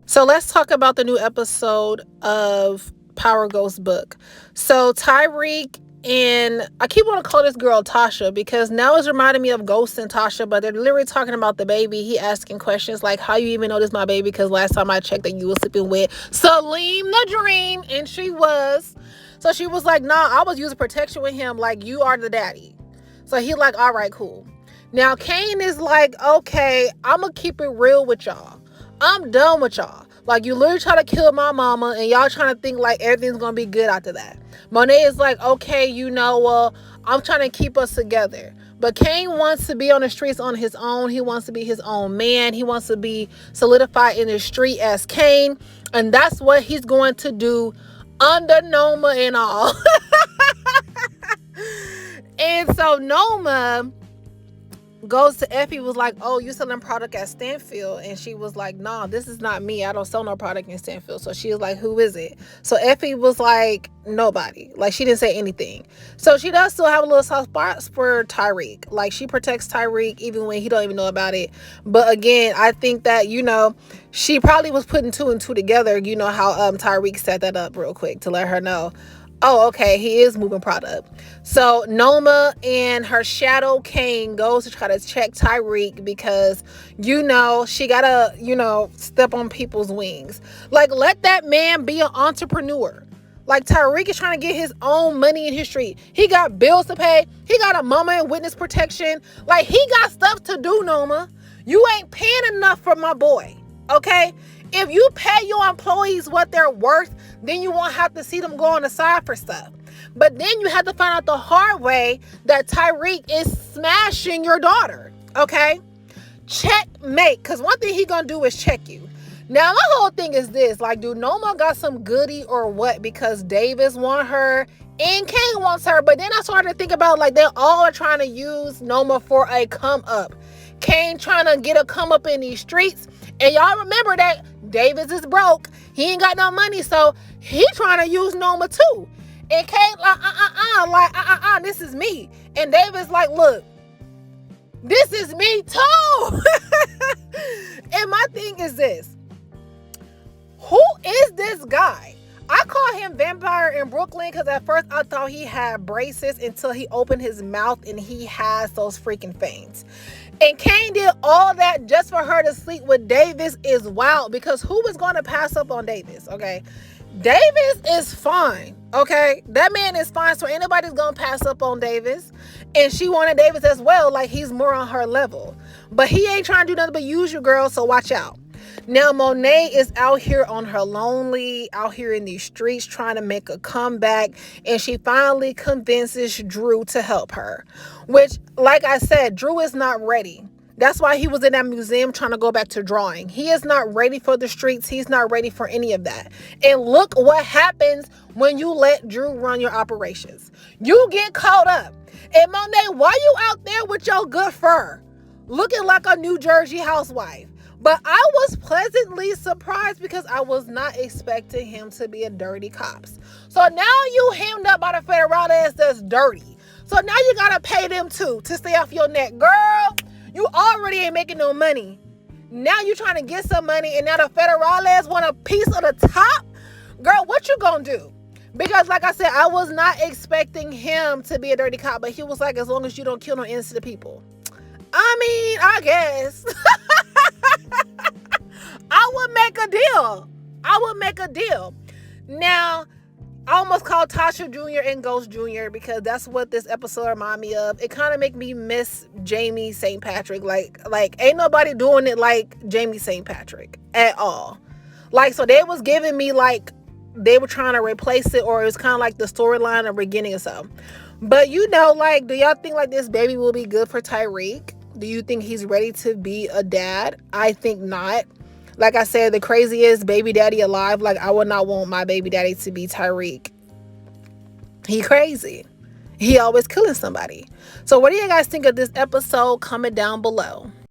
So let's talk about the new episode of Power Ghost Book. So Tariq and I keep wanting to call this girl Tasha because now it's reminding me of Ghost and Tasha, but they're literally talking about the baby. He asking questions like, how you even know this my baby? Because last time I checked that you was sleeping with Salim the Dream, and she was. So she was like, nah, I was using protection with him. Like, you are the daddy. So he like, all right, cool. Now Kane is like, okay, I'm going to keep it real with y'all. I'm done with y'all. Like, you literally try to kill my mama and y'all trying to think like everything's going to be good after that. Monet is like, okay, well, I'm trying to keep us together. But Kane wants to be on the streets on his own. He wants to be his own man. He wants to be solidified in the street as Kane. And that's what he's going to do under Noma and all. And so Noma goes to Effie, was like, oh, you selling product at Stanfield? And she was like, nah, this is not me. I don't sell no product in Stanfield. So she was like, who is it? So Effie was like, nobody. Like, she didn't say anything. So she does still have a little soft spot for Tariq. Like, she protects Tariq even when he don't even know about it. But again, I think that, she probably was putting two and two together. You know how Tariq set that up real quick to let her know, oh, okay, he is moving product. So Noma and her shadow Kane goes to try to check Tariq because, she gotta, step on people's wings. Like, let that man be an entrepreneur. Like, Tariq is trying to get his own money in his street. He got bills to pay. He got a mama and witness protection. Like, he got stuff to do, Noma. You ain't paying enough for my boy, okay? If you pay your employees what they're worth, then you won't have to see them go on the side for stuff. But then you have to find out the hard way that Tariq is smashing your daughter, okay? Checkmate, because one thing he gonna do is check you. Now, my whole thing is this, like, do Noma got some goodie or what? Because Davis want her and Kane wants her. But then I started to think about, like, they all are trying to use Noma for a come up. Kane trying to get a come up in these streets. And y'all remember that Davis is broke. He ain't got no money, so he trying to use Noma too. And Kane like, this is me. And Davis like, look, this is me too. And my thing is this. Who is this guy? I call him Vampire in Brooklyn because at first I thought he had braces until he opened his mouth and he has those freaking fangs. And Kane did all that just for her to sleep with Davis is wild, because who is going to pass up on Davis, okay? Davis is fine, okay? That man is fine, so anybody's going to pass up on Davis. And she wanted Davis as well, like he's more on her level. But he ain't trying to do nothing but use you, girl, so watch out. Now, Monet is out here on her lonely, out here in these streets trying to make a comeback, and she finally convinces Drew to help her, which, like I said, Drew is not ready. That's why he was in that museum trying to go back to drawing. He is not ready for the streets. He's not ready for any of that. And look what happens when you let Drew run your operations. You get caught up. And Monet, why you out there with your good fur? Looking like a New Jersey housewife. But I was pleasantly surprised because I was not expecting him to be a dirty cops. So now you hemmed up by the federales that's dirty. So now you got to pay them too to stay off your neck. Girl, you already ain't making no money. Now you trying to get some money and now the federales want a piece of the top? Girl, what you gonna do? Because like I said, I was not expecting him to be a dirty cop, but he was like, as long as you don't kill no innocent people. I mean, I guess. I would make a deal. Now, I almost called Tasha Jr. and Ghost Jr. because that's what this episode reminded me of. It kind of make me miss Jamie St. Patrick. Like ain't nobody doing it like Jamie St. Patrick at all. Like, so they was giving me like they were trying to replace it, or it was kind of like the storyline or beginning or something. But like, do y'all think like this baby will be good for Tariq? Do you think he's ready to be a dad? I think not. Like I said, the craziest baby daddy alive. Like, I would not want my baby daddy to be Tariq. He crazy. He always killing somebody. So what do you guys think of this episode? Comment down below.